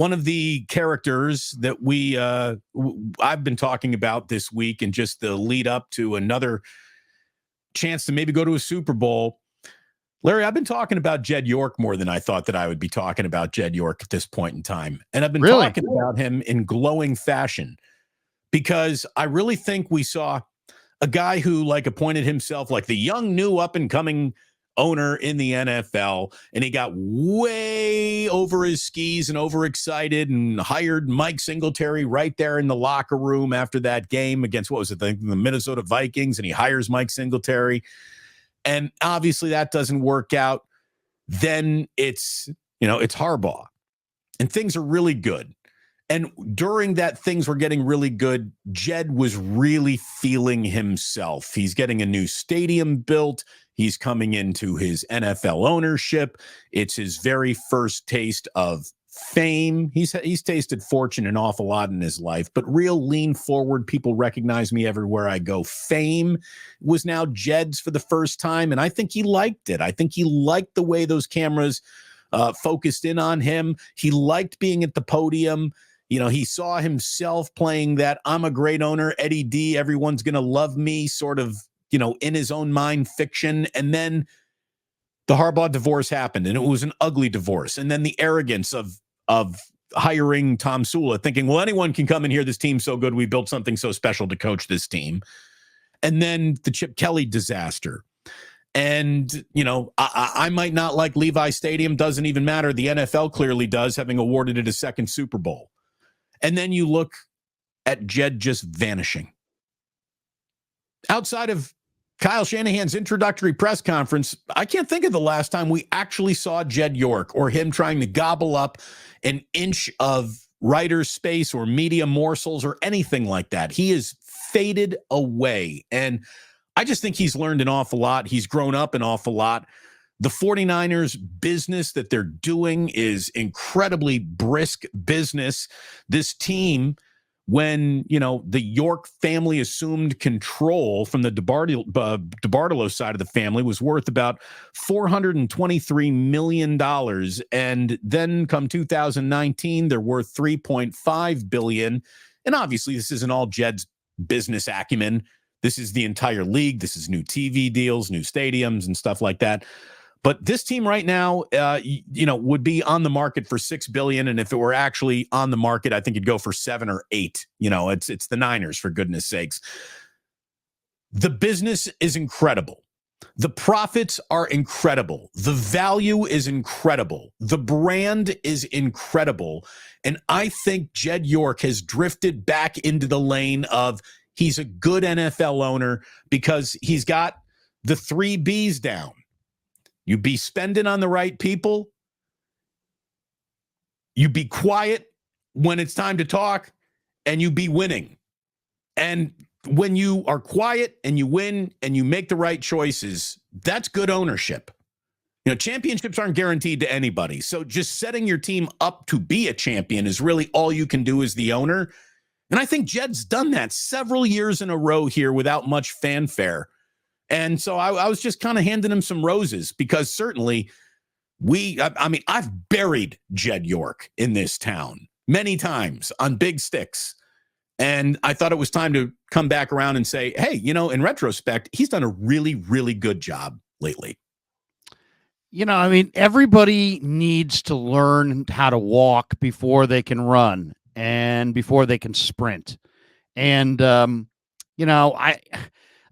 one of the characters that I've been talking about this week and just the lead up to another chance to maybe go to a Super Bowl. Larry, I've been talking about Jed York more than I thought that I would be talking about Jed York at this point in time. And I've been talking about him in glowing fashion because I really think we saw a guy who appointed himself like the young, new, up-and-coming owner in the NFL, and he got way over his skis and overexcited and hired Mike Singletary right there in the locker room after that game against, the Minnesota Vikings, and he hires Mike Singletary. And obviously that doesn't work out. Then it's Harbaugh, and things are really good. And during that things were getting really good, Jed was really feeling himself. He's getting a new stadium built. He's coming into his NFL ownership. It's his very first taste of fame. He's tasted fortune an awful lot in his life, but real lean forward, people recognize me everywhere I go. Fame was now Jed's for the first time, and I think he liked it. I think he liked the way those cameras focused in on him. He liked being at the podium. He saw himself playing that I'm a great owner, Eddie D, everyone's going to love me sort of, in his own mind fiction. And then the Harbaugh divorce happened, and it was an ugly divorce. And then the arrogance of hiring Tom Sula, thinking, well, anyone can come in here. This team's so good. We built something so special to coach this team. And then the Chip Kelly disaster. And, I might not like Levi Stadium. Doesn't even matter. The NFL clearly does, having awarded it a second Super Bowl. And then you look at Jed just vanishing. Outside of Kyle Shanahan's introductory press conference, I can't think of the last time we actually saw Jed York or him trying to gobble up an inch of writer space or media morsels or anything like that. He is faded away. And I just think he's learned an awful lot. He's grown up an awful lot. The 49ers business that they're doing is incredibly brisk business. This team, when, the York family assumed control from the DeBartolo side of the family, was worth about $423 million. And then come 2019, they're worth $3.5 billion. And obviously, this isn't all Jed's business acumen. This is the entire league. This is new TV deals, new stadiums, and stuff like that. But this team right now, would be on the market for $6 billion, and if it were actually on the market, I think it'd go for 7 or 8. It's the Niners, for goodness sakes. The business is incredible. The profits are incredible. The value is incredible. The brand is incredible, and I think Jed York has drifted back into the lane of he's a good NFL owner because he's got the 3 B's down. You be spending on the right people. You be quiet when it's time to talk, and you be winning. And when you are quiet and you win and you make the right choices, that's good ownership. Championships aren't guaranteed to anybody. So just setting your team up to be a champion is really all you can do as the owner. And I think Jed's done that several years in a row here without much fanfare. And so I was just kind of handing him some roses because certainly I've buried Jed York in this town many times on big sticks. And I thought it was time to come back around and say, hey, in retrospect, he's done a really, really good job lately. Everybody needs to learn how to walk before they can run and before they can sprint. And,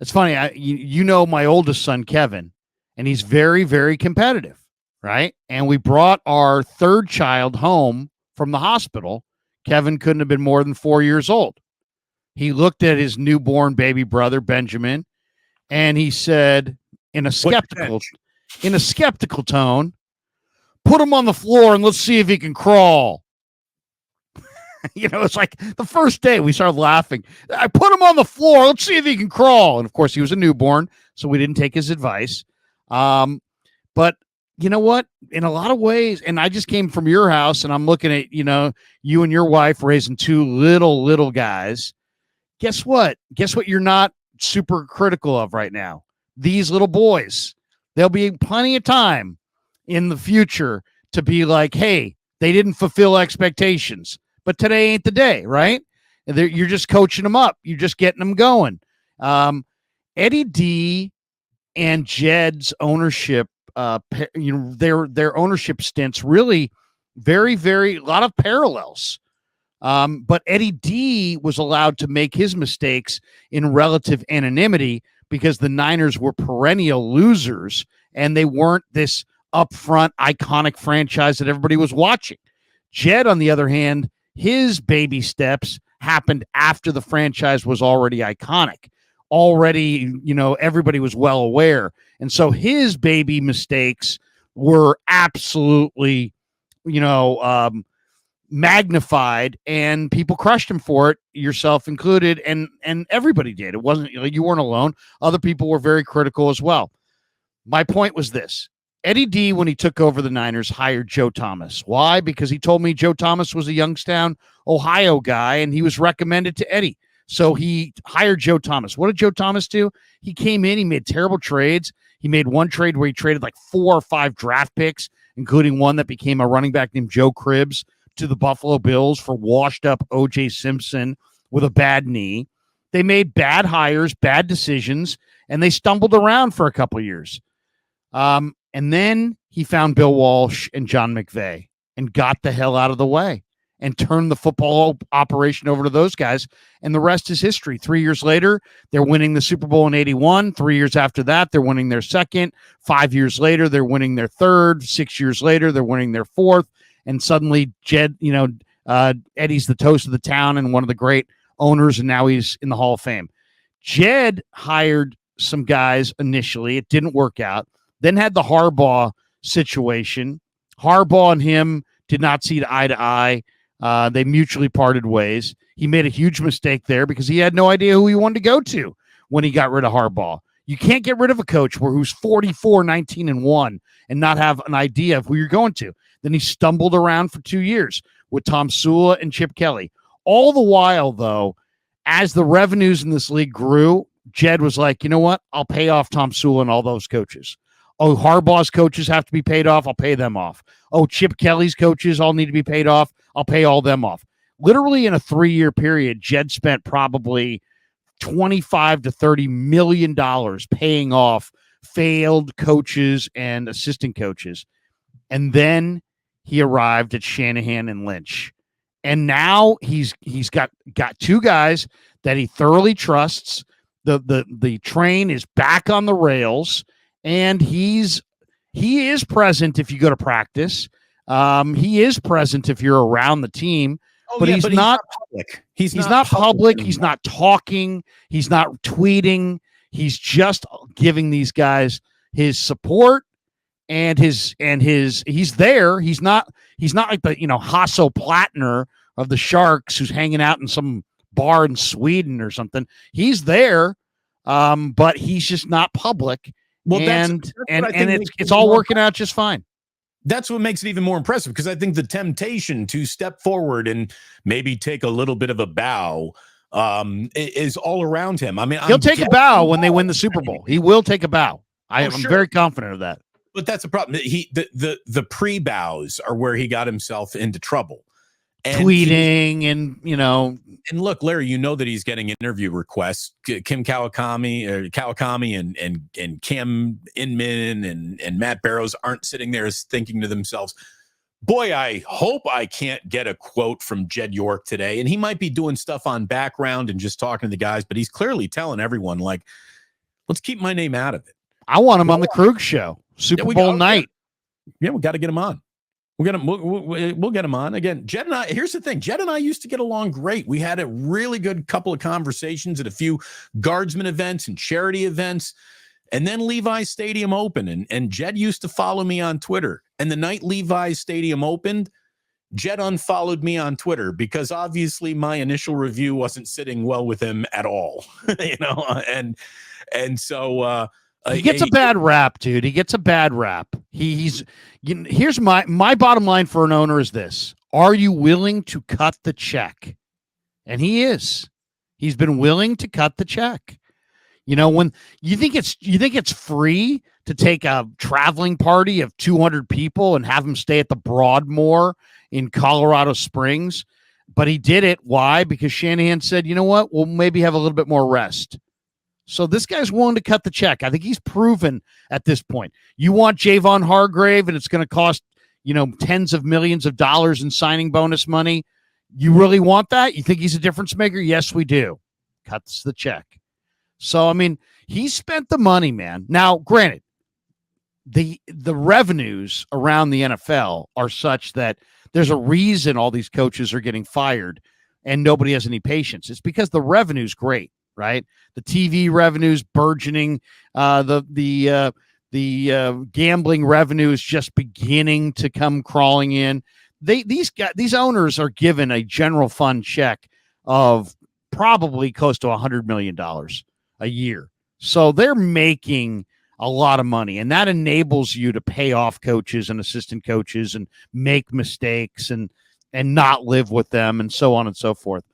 it's funny. My oldest son, Kevin, and he's very, very competitive, right? And we brought our third child home from the hospital. Kevin couldn't have been more than 4 years old. He looked at his newborn baby brother, Benjamin, and he said in a skeptical tone, put him on the floor and let's see if he can crawl. It's like the first day we started laughing. I put him on the floor. Let's see if he can crawl. And of course, he was a newborn, so we didn't take his advice. But you know what? In a lot of ways, and I just came from your house, and I'm looking at you and your wife raising 2 little guys. Guess what? You're not super critical of right now. These little boys. There'll be plenty of time in the future to be like, hey, They didn't fulfill expectations. But today ain't the day, right? You're just coaching them up. You're just getting them going. Eddie D and Jed's ownership, their ownership stints really very, very a lot of parallels. But Eddie D was allowed to make his mistakes in relative anonymity because the Niners were perennial losers and they weren't this upfront iconic franchise that everybody was watching. Jed, on the other hand, his baby steps happened after the franchise was already iconic. Already, everybody was well aware. And so his baby mistakes were absolutely, magnified, and people crushed him for it, yourself included, and everybody did. It wasn't you weren't alone. Other people were very critical as well. My point was this: Eddie D, when he took over the Niners, hired Joe Thomas. Why? Because he told me Joe Thomas was a Youngstown, Ohio guy, and he was recommended to Eddie. So he hired Joe Thomas. What did Joe Thomas do? He came in, he made terrible trades. He made one trade where he traded like 4 or 5 draft picks, including one that became a running back named Joe Cribbs, to the Buffalo Bills for washed up O.J. Simpson with a bad knee. They made bad hires, bad decisions, and they stumbled around for a couple of years. And then he found Bill Walsh and John McVay and got the hell out of the way and turned the football operation over to those guys. And the rest is history. 3 years later, they're winning the Super Bowl in 81. 3 years after that, they're winning their second. 5 years later, they're winning their third. 6 years later, they're winning their fourth. And suddenly Jed, Eddie's the toast of the town and one of the great owners, and now he's in the Hall of Fame. Jed hired some guys initially. It didn't work out. Then had the Harbaugh situation. Harbaugh and him did not see eye to eye. They mutually parted ways. He made a huge mistake there because he had no idea who he wanted to go to when he got rid of Harbaugh. You can't get rid of a coach who's 44, 19-1 and not have an idea of who you're going to. Then he stumbled around for 2 years with Tom Sula and Chip Kelly. All the while, though, as the revenues in this league grew, Jed was like, you know what? I'll pay off Tom Sula and all those coaches. Oh, Harbaugh's coaches have to be paid off. I'll pay them off. Oh, Chip Kelly's coaches all need to be paid off. I'll pay all them off. Literally in a 3-year period, Jed spent probably $25 to $30 million paying off failed coaches and assistant coaches. And then he arrived at Shanahan and Lynch. And now he's got 2 guys that he thoroughly trusts. The train is back on the rails, and he is present if you go to practice. He is present if you're around the team. But he's not public. He's not public. He's not talking. He's not tweeting. He's just giving these guys his support and he's there. He's not like the Hasso Plattner of the Sharks who's hanging out in some bar in Sweden or something. He's there, but he's just not public. Well, it's all working out just fine. That's what makes it even more impressive, because I think the temptation to step forward and maybe take a little bit of a bow is all around him. I mean, he'll take a bow when they win the Super Bowl. He will take a bow. I'm very confident of that. But that's the problem. The pre-bows are where he got himself into trouble. And tweeting and look, Larry, that he's getting interview requests. Kim Kawakami and Cam Inman and Matt Barrows aren't sitting there thinking to themselves, boy, I hope I can't get a quote from Jed York today. And he might be doing stuff on background and just talking to the guys, but he's clearly telling everyone, like, let's keep my name out of it. I want him on the Krug show, Super Bowl night. Yeah, we got to get him on. We'll get him on again. Jed and I, here's the thing. Jed and I used to get along great. We had a really good couple of conversations at a few guardsman events and charity events. And then Levi's Stadium opened, and Jed used to follow me on Twitter. And the night Levi's Stadium opened, Jed unfollowed me on Twitter because obviously my initial review wasn't sitting well with him at all. And so he gets a bad rap, dude. He gets a bad rap. Here's my bottom line for an owner is this: are you willing to cut the check? And he is. He's been willing to cut the check. When you think it's free to take a traveling party of 200 people and have them stay at the Broadmoor in Colorado Springs. But he did it. Why? Because Shanahan said, you know what? We'll maybe have a little bit more rest. So this guy's willing to cut the check. I think he's proven at this point. You want Javon Hargrave, and it's going to cost, tens of millions of dollars in signing bonus money. You really want that? You think he's a difference maker? Yes, we do. Cuts the check. So, I mean, he spent the money, man. Now, granted, the revenues around the NFL are such that there's a reason all these coaches are getting fired and nobody has any patience. It's because the revenue's great, right? The TV revenue's burgeoning. The gambling revenue is just beginning to come crawling in. These owners are given a general fund check of probably close to $100 million a year. So they're making a lot of money, and that enables you to pay off coaches and assistant coaches and make mistakes and not live with them and so on and so forth.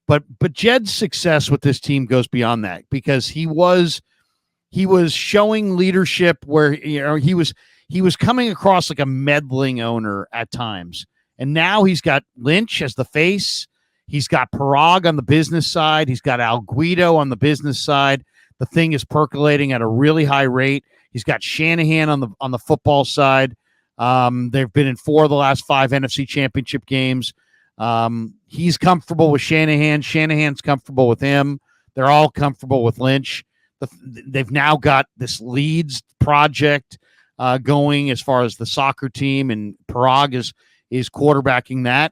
But Jed's success with this team goes beyond that, because he was showing leadership where he was coming across like a meddling owner at times. And now he's got Lynch as the face. He's got Parag on the business side. He's got Al Guido on the business side. The thing is percolating at a really high rate. He's got Shanahan on the football side. They've been in 4 of the last 5 NFC Championship games. He's comfortable with Shanahan. Shanahan's comfortable with him. They're all comfortable with Lynch. They've now got this Leeds project going as far as the soccer team, and Parag is quarterbacking that.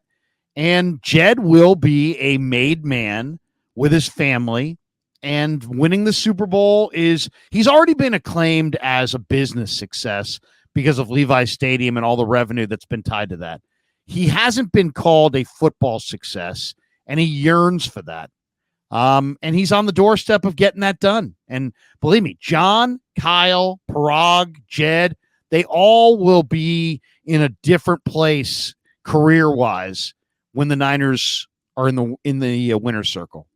And Jed will be a made man with his family. And winning the Super Bowl he's already been acclaimed as a business success because of Levi's Stadium and all the revenue that's been tied to that. He hasn't been called a football success, and he yearns for that. And he's on the doorstep of getting that done. And believe me, John, Kyle, Parag, Jed, they all will be in a different place career-wise when the Niners are in the winner's circle.